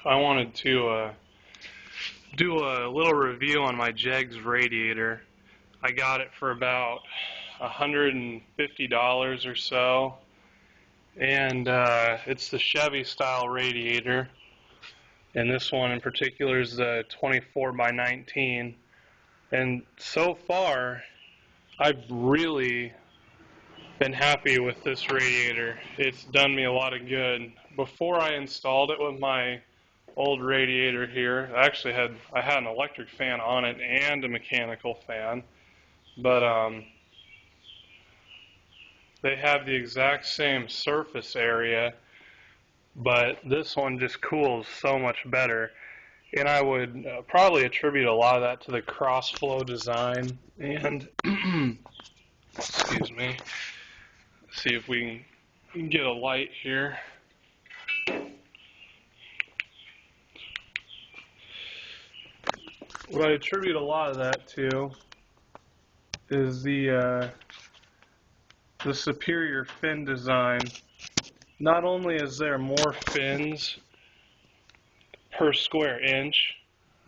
I wanted to do a little review on my JEGS radiator. I got it for about $150 or so, and it's the Chevy style radiator, and this one in particular is the 24 by 19, and so far I've really been happy with this radiator. It's done me a lot of good. Before I installed it with my old radiator here, I had an electric fan on it and a mechanical fan, but they have the exact same surface area, but this one just cools so much better. And I would probably attribute a lot of that to the cross flow design and excuse me. See if we can get a light here. What I attribute a lot of that to is the superior fin design. Not only is there more fins per square inch,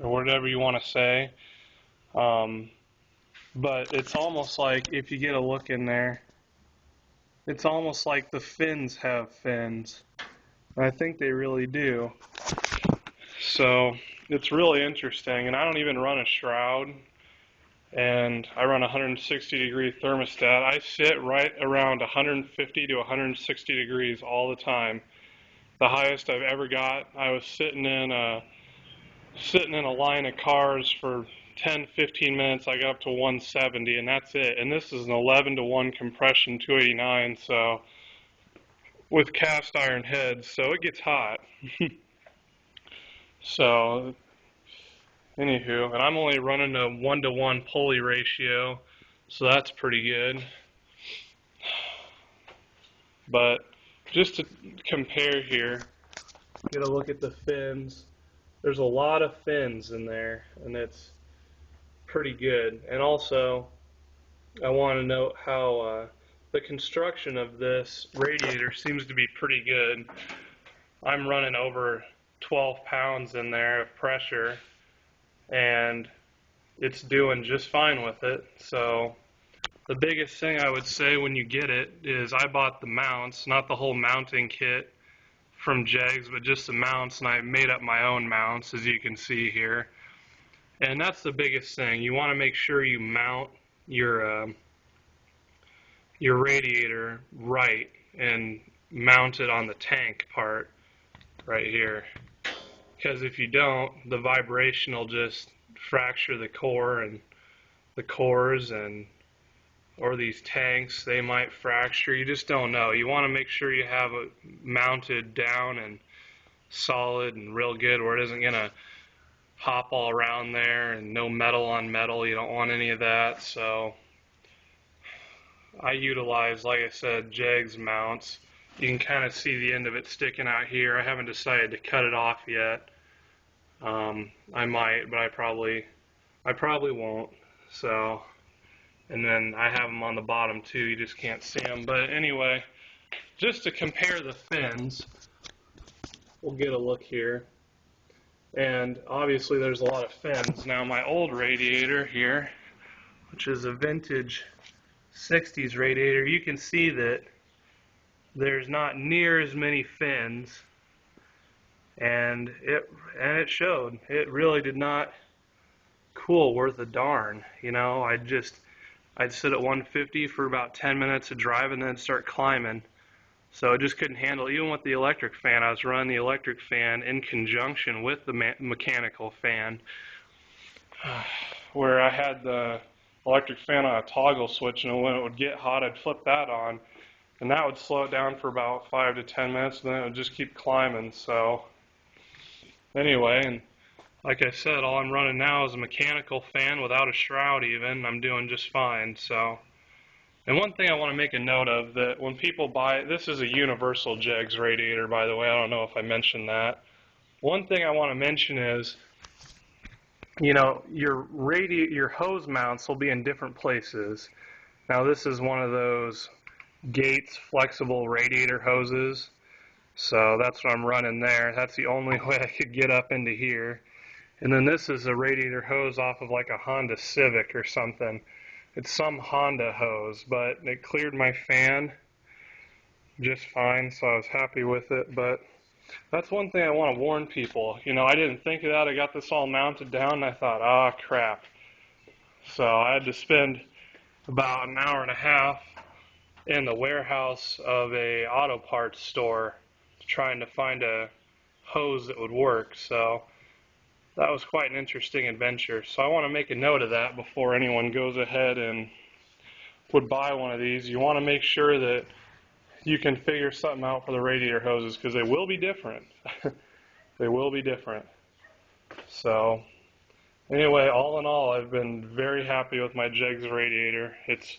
or whatever you want to say, but it's almost like, if you get a look in there, it's almost like the fins have fins. And I think they really do. So it's really interesting, and I don't even run a shroud, and I run a 160-degree thermostat. I sit right around 150 to 160 degrees all the time. The highest I've ever got, I was sitting in a line of cars for 10-15 minutes. I got up to 170, and that's it. And this is an 11-to-1 compression 289, so with cast iron heads, so it gets hot. So anywho, and I'm only running a 1-to-1 pulley ratio, so that's pretty good. But just to compare here, get a look at the fins. There's a lot of fins in there, and it's pretty good. And also, I want to note how the construction of this radiator seems to be pretty good. I'm running over 12 pounds in there of pressure, and it's doing just fine with it. So the biggest thing I would say when you get it is I bought the mounts, not the whole mounting kit from JEGS, but just the mounts, and I made up my own mounts, as you can see here. And that's the biggest thing. You want to make sure you mount your radiator right, and mount it on the tank part right here. Because if you don't, the vibration will just fracture the core, and the cores, and or these tanks, they might fracture. You just don't know. You want to make sure you have it mounted down and solid and real good, where it isn't going to hop all around there, and no metal on metal. You don't want any of that. So I utilize, like I said, JEGS mounts. You can kind of see the end of it sticking out here. I haven't decided to cut it off yet. I might, but I probably won't. So, and then I have them on the bottom too. You just can't see them. But anyway, just to compare the fins, we'll get a look here. And obviously there's a lot of fins. Now my old radiator here, which is a vintage 60s radiator, you can see that there's not near as many fins, and it showed. It really did not cool worth a darn. You know, I'd sit at 150 for about 10 minutes of drive, and then start climbing. So it just couldn't handle, even with the electric fan. I was running the electric fan in conjunction with the mechanical fan, where I had the electric fan on a toggle switch, and when it would get hot, I'd flip that on, and that would slow it down for about 5 to 10 minutes, and then it would just keep climbing. So anyway, and like I said, all I'm running now is a mechanical fan without a shroud even. I'm doing just fine. So, and one thing I want to make a note of, that when people buy it, this is a universal JEGS radiator, by the way. I don't know if I mentioned that. One thing I want to mention is, you know, your hose mounts will be in different places. Now this is one of those Gates flexible radiator hoses, So that's what I'm running there. That's the only way I could get up into here. And then this is a radiator hose off of like a Honda Civic or something. It's some Honda hose, but it cleared my fan just fine, so I was happy with it. But that's one thing I want to warn people. You know, I didn't think of that. I got this all mounted down, and I thought, ah, crap. So I had to spend about an hour and a half in the warehouse of a auto parts store trying to find a hose that would work. So that was quite an interesting adventure. So I want to make a note of that before anyone goes ahead and would buy one of these. You want to make sure that you can figure something out for the radiator hoses because they will be different. They will be different. So anyway, all in all, I've been very happy with my JEGS radiator. It's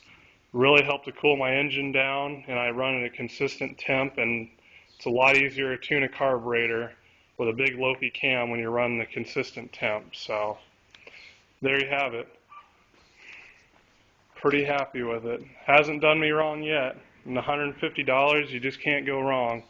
really helped to cool my engine down, and I run at a consistent temp, and it's a lot easier to tune a carburetor with a big Loki cam when you're running a consistent temp. So there you have it. Pretty happy with it. Hasn't done me wrong yet. And $150, you just can't go wrong.